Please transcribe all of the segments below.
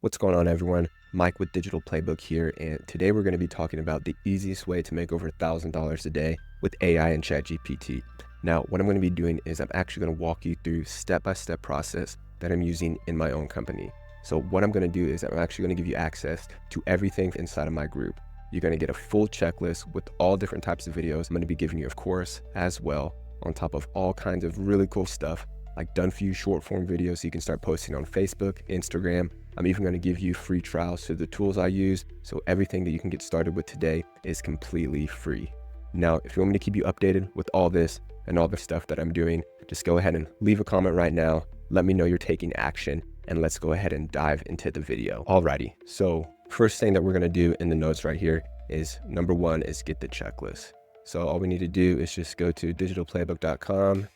What's going on, everyone? Mike with Digital Playbook here, and today we're going to be talking about the easiest way to make over $1,000 a day with AI and ChatGPT. Now, what I'm going to be doing is I'm actually going to walk you through step-by-step process that I'm using in my own company. So what I'm going to do is I'm actually going to give you access to everything inside of my group. You're going to get a full checklist with all different types of videos. I'm going to be giving you, of course, as well, on top of all kinds of really cool stuff like done for you short form videos so you can start posting on Facebook, Instagram. I'm even going to give you free trials to the tools I use. So everything that you can get started with today is completely free. Now, if you want me to keep you updated with all this and all the stuff that I'm doing, just go ahead and leave a comment right now. Let me know you're taking action, and let's go ahead and dive into the video. Alrighty, so first thing that we're going to do in the notes right here is number one is get the checklist. So all we need to do is just go to digitalplaybook.com.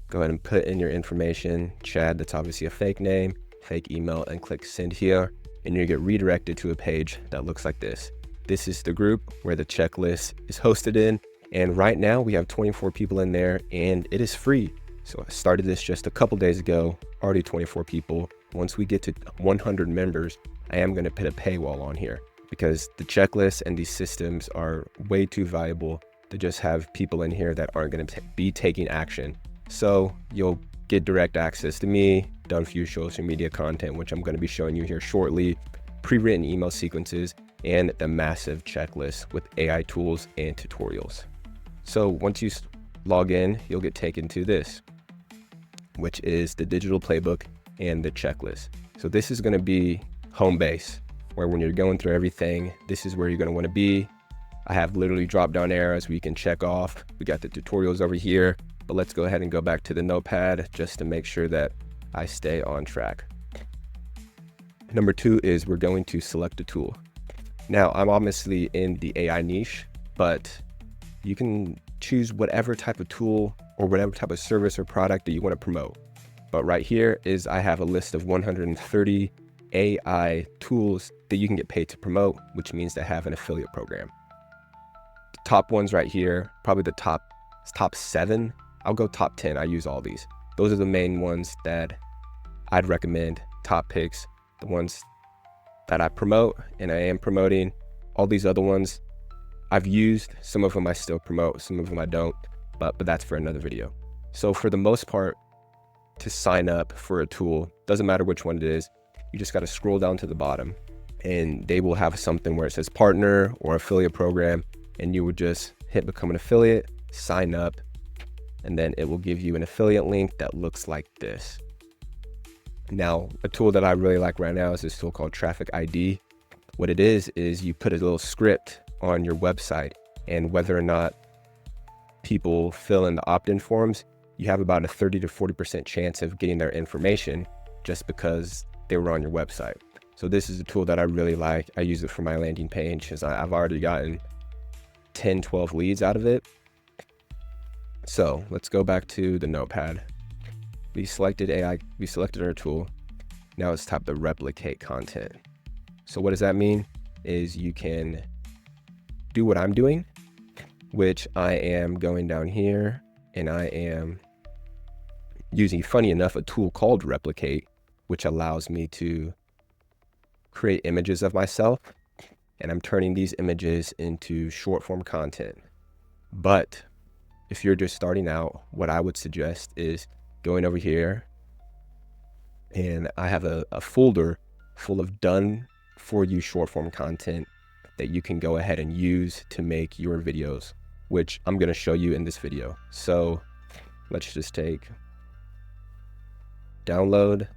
Go ahead and put in your information, Chad, that's obviously a fake name, fake email, and click send here, and you get redirected to a page that looks like this. This is the group where the checklist is hosted in, and right now we have 24 people in there, and it is free. So I started this just a couple days ago, already 24 people. Once we get to 100 members, I am going to put a paywall on here because the checklist and these systems are way too valuable to just have people in here that aren't going to be taking action. So you'll get direct access to me, done for you social media content, which I'm going to be showing you here shortly, pre-written email sequences, and the massive checklist with AI tools and tutorials. So once you log in, you'll get taken to this, which is the digital playbook and the checklist. So this is going to be home base, where when you're going through everything, this is where you're going to want to be. I have literally drop down arrows where you can check off. We got the tutorials over here. But let's go ahead and go back to the notepad just to make sure that I stay on track. Number two is we're going to select a tool. Now, I'm obviously in the AI niche, but you can choose whatever type of tool or whatever type of service or product that you want to promote. But right here is I have a list of 130 AI tools that you can get paid to promote, which means to have an affiliate program. The top ones right here, probably the top 7. I'll go top 10. I use all these. Those are the main ones that I'd recommend, top picks, the ones that I promote and I am promoting. All these other ones I've used, some of them I still promote, some of them I don't, but that's for another video. So for the most part, to sign up for a tool, doesn't matter which one it is, you just got to scroll down to the bottom and they will have something where it says partner or affiliate program, and you would just hit become an affiliate, sign up, and then it will give you an affiliate link that looks like this. Now, a tool that I really like right now is this tool called Traffic ID. What it is you put a little script on your website, and whether or not people fill in the opt-in forms, you have about a 30 to 40% chance of getting their information just because they were on your website. So this is a tool that I really like. I use it for my landing page because I've already gotten 10, 12 leads out of it. So let's go back to the notepad. We selected AI, we selected our tool. Now it's time to replicate content. So what does that mean? Is you can do what I'm doing, which I am going down here and I am using, funny enough, a tool called replicate, which allows me to create images of myself, and I'm turning these images into short form content. But if you're just starting out, what I would suggest is going over here, and I have a folder full of done for you short form content that you can go ahead and use to make your videos, which I'm going to show you in this video. So let's just take download,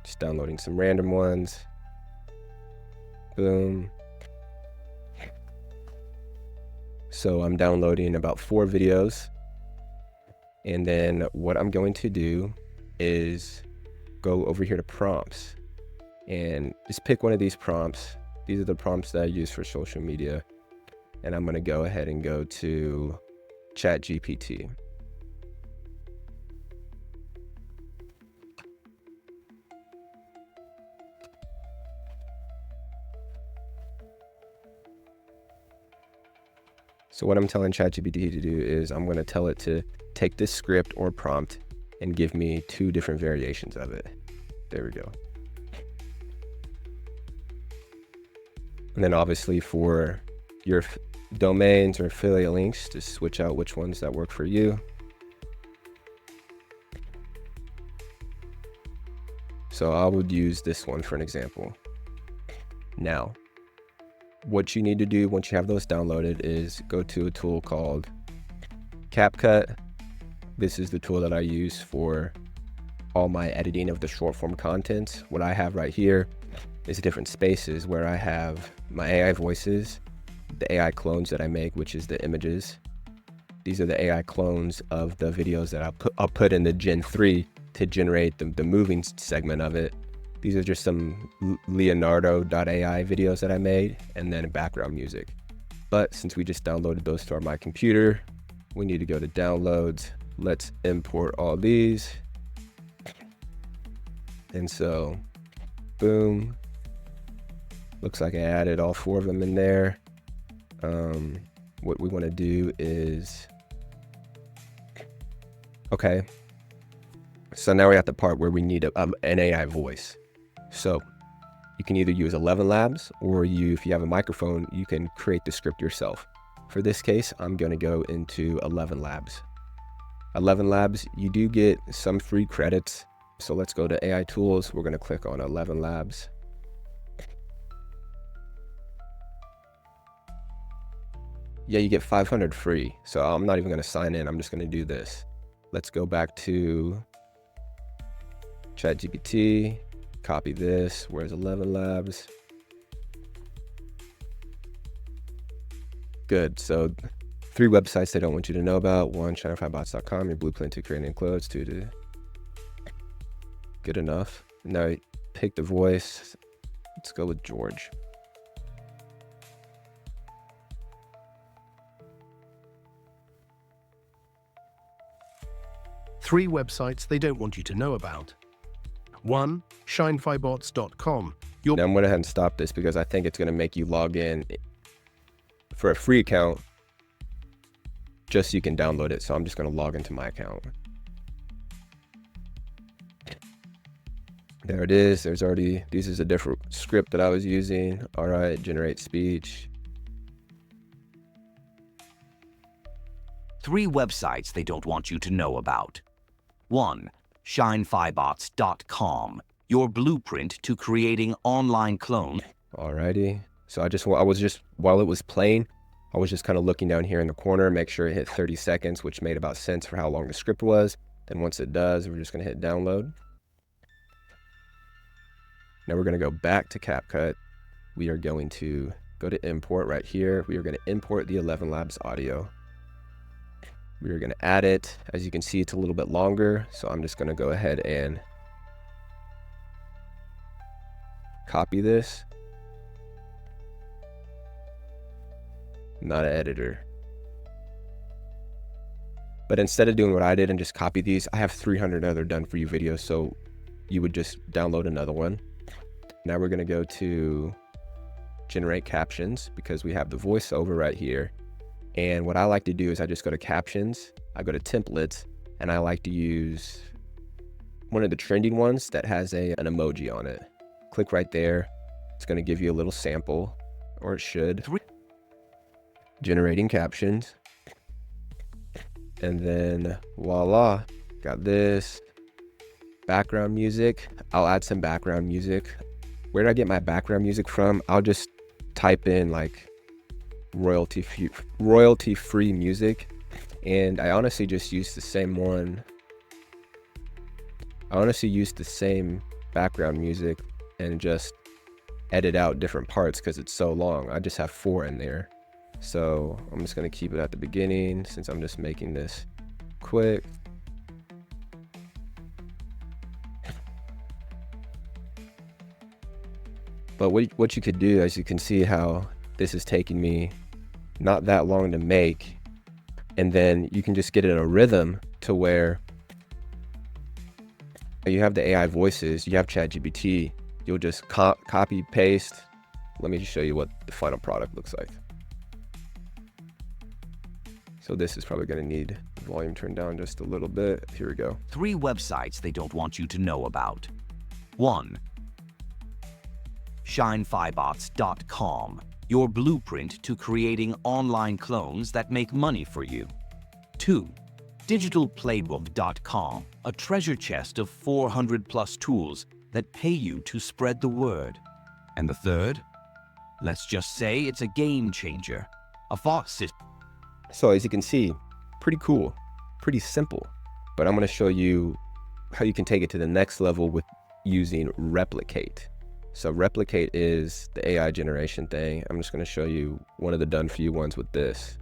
just downloading some random ones. Boom. So I'm downloading about 4 videos, and then what I'm going to do is go over here to prompts and just pick one of these prompts. These are the prompts that I use for social media, and I'm going to go ahead and go to ChatGPT. So what I'm telling ChatGPT to do is I'm going to tell it to take this script or prompt and give me 2 different variations of it. There we go. And then obviously for your domains or affiliate links, just switch out which ones that work for you. So I would use this one for an example. Now, what you need to do once you have those downloaded is go to a tool called CapCut. This is the tool that I use for all my editing of the short form content. What I have right here is different spaces where I have my AI voices, the AI clones that I make, which is the images. These are the AI clones of the videos that I'll put in the Gen 3 to generate the moving segment of it. These are just some Leonardo.ai videos that I made, and then background music. But since we just downloaded those to my computer, we need to go to downloads. Let's import all these. And so, boom. Looks like I added all 4 of them in there. What we want to do is, okay. So now we're at the part where we need an AI voice. So you can either use 11 Labs, or if you have a microphone, you can create the script yourself. For this case, I'm going to go into 11 Labs. 11 Labs, you do get some free credits. So let's go to AI tools. We're going to click on 11 Labs. Yeah, you get 500 free. So I'm not even going to sign in. I'm just going to do this. Let's go back to ChatGPT, copy this. Where's 11 Labs? Good. So 3 websites they don't want you to know about. 1, shinyfibots.com, your blueprint to creating clothes. 2, good enough. Now pick the voice. Let's go with George. Three websites they don't want you to know about. 1, shinyfibots.com. Now I'm going to go ahead and stop this because I think it's going to make you log in for a free account just so you can download it. So I'm just going to log into my account. There it is. There's already, this is a different script that I was using. All right, generate speech. 3 websites they don't want you to know about. 1, shinyfibots.com, your blueprint to creating online clones. Alrighty. So I was just, while it was playing, I was just kind of looking down here in the corner, make sure it hit 30 seconds, which made about sense for how long the script was. Then once it does, we're just going to hit download. Now we're going to go back to CapCut. We are going to go to import right here. We are going to import the 11 Labs audio. We are going to add it. As you can see, it's a little bit longer. So I'm just going to go ahead and copy this. Not an editor. But instead of doing what I did and just copy these, I have 300 other done for you videos. So you would just download another one. Now we're going to go to generate captions because we have the voiceover right here. And what I like to do is I just go to captions, I go to templates, and I like to use one of the trending ones that has an emoji on it. Click right there. It's going to give you a little sample, or it should. Generating captions. And then voila, got this. Background music. I'll add some background music. Where did I get my background music from? I'll just type in like royalty-free music, and I honestly just use the same one. I honestly use the same background music and just edit out different parts because it's so long. I just have 4 in there, so I'm just going to keep it at the beginning since I'm just making this quick. But what you could do, as you can see how this is taking me not that long to make, and then you can just get it in a rhythm to where you have the AI voices, you have ChatGPT, you'll just copy paste. Let me just show you what the final product looks like. So this is probably going to need volume turned down just a little bit. Here we go. 3 websites they don't want you to know about. 1. ShineFiBots.com, your blueprint to creating online clones that make money for you. 2. DigitalPlaybook.com, a treasure chest of 400+ tools that pay you to spread the word. And the third? Let's just say it's a game changer. A faucet system. So as you can see, pretty cool, pretty simple, but I'm going to show you how you can take it to the next level with using Replicate. So Replicate is the AI generation thing. I'm just going to show you one of the done for you ones with this.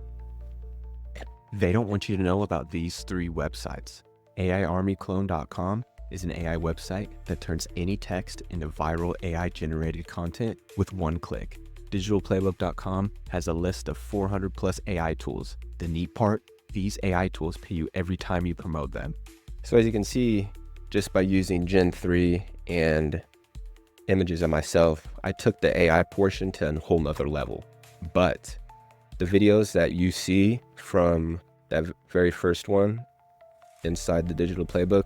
They don't want you to know about these 3 websites. AIArmyClone.com is an AI website that turns any text into viral AI generated content with one click. DigitalPlaybook.com has a list of 400+ AI tools. The neat part, these AI tools pay you every time you promote them. So as you can see, just by using Gen 3 and images of myself, I took the AI portion to a whole nother level. But the videos that you see from that very first one inside the Digital Playbook,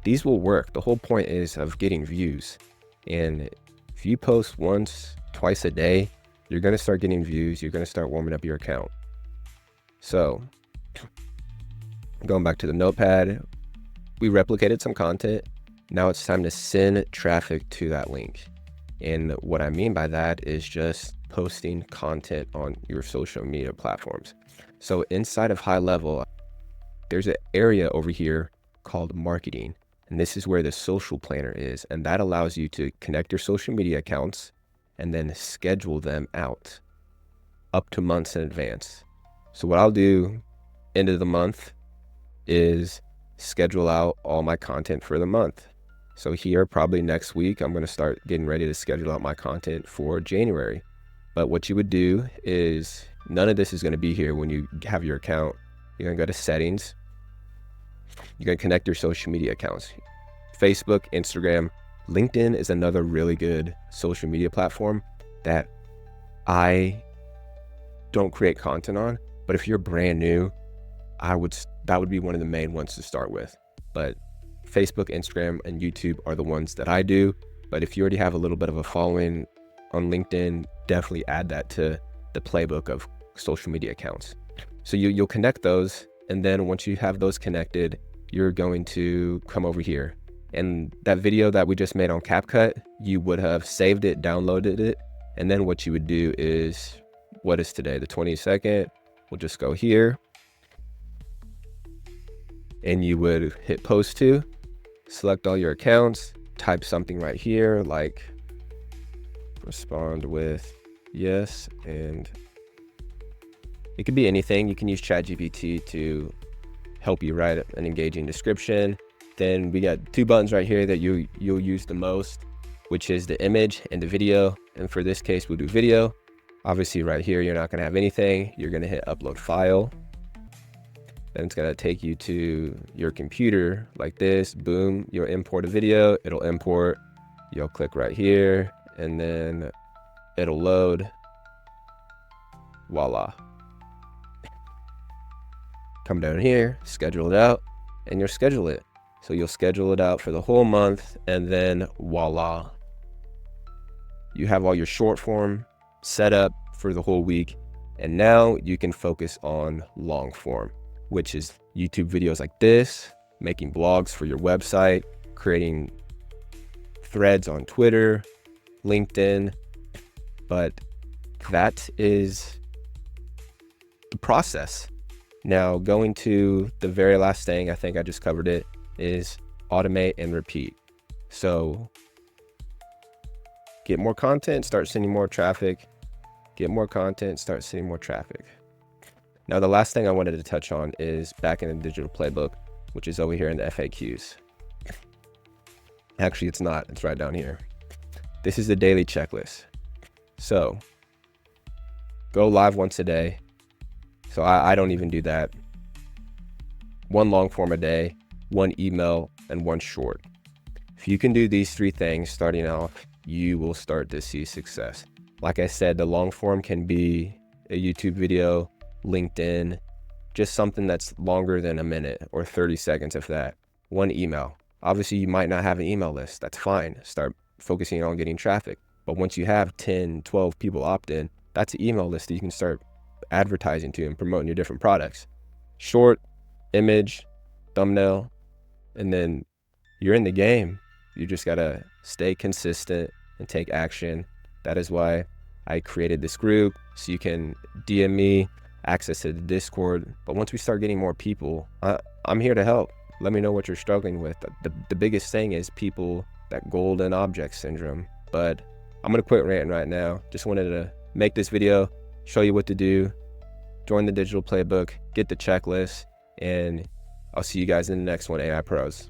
these will work. The whole point is of getting views. And if you post once, twice a day, you're going to start getting views. You're going to start warming up your account. So going back to the notepad, we replicated some content. Now it's time to send traffic to that link. And what I mean by that is just posting content on your social media platforms. So inside of High Level, there's an area over here called marketing. And this is where the social planner is. And that allows you to connect your social media accounts and then schedule them out up to months in advance. So what I'll do end of the month is schedule out all my content for the month. So here, probably next week, I'm going to start getting ready to schedule out my content for January. But what you would do is, none of this is going to be here when you have your account. You're going to go to settings. You're going to connect your social media accounts. Facebook, Instagram, LinkedIn is another really good social media platform that I don't create content on. But if you're brand new, that would be one of the main ones to start with. But Facebook, Instagram, and YouTube are the ones that I do. But if you already have a little bit of a following on LinkedIn, definitely add that to the playbook of social media accounts. So you'll connect those. And then once you have those connected, you're going to come over here. And that video that we just made on CapCut, you would have saved it, downloaded it. And then what you would do is, what is today? The 22nd. We'll just go here. And you would hit post to, select all your accounts, type something right here, like respond with yes. And it could be anything. You can use ChatGPT to help you write an engaging description. Then we got 2 buttons right here that you'll use the most, which is the image and the video. And for this case, we'll do video. Obviously right here, you're not going to have anything. You're going to hit upload file. Then it's going to take you to your computer like this. Boom, you'll import a video. It'll import. You'll click right here and then it'll load. Voila. Come down here, schedule it out, and you'll schedule it. So you'll schedule it out for the whole month, and then voila. You have all your short form set up for the whole week. And now you can focus on long form, which is YouTube videos like this, making blogs for your website, creating threads on Twitter, LinkedIn. But that is the process. Now, going to the very last thing, I think I just covered it, is automate and repeat. So get more content, start sending more traffic, get more content, start sending more traffic. Now, the last thing I wanted to touch on is back in the Digital Playbook, which is over here in the FAQs. Actually, it's not, it's right down here. This is the daily checklist. So go live once a day. So I don't even do that. 1 long form a day, 1 email, and 1 short. If you can do these 3 things starting off, you will start to see success. Like I said, the long form can be a YouTube video, LinkedIn, just something that's longer than a minute or 30 seconds, if that. One email. Obviously, you might not have an email list. That's fine. Start focusing on getting traffic. But once you have 10, 12 people opt in, that's an email list that you can start advertising to and promoting your different products. Short, image, thumbnail, and then you're in the game. You just gotta stay consistent and take action. That is why I created this group, so you can DM me, access to the Discord. But once we start getting more people, I'm here to help. Let me know what you're struggling with. The biggest thing is people, that golden object syndrome. But I'm gonna quit ranting right now. Just wanted to make this video, show you what to do, join the digital playbook, get the checklist, and I'll see you guys in the next one, AI Pros.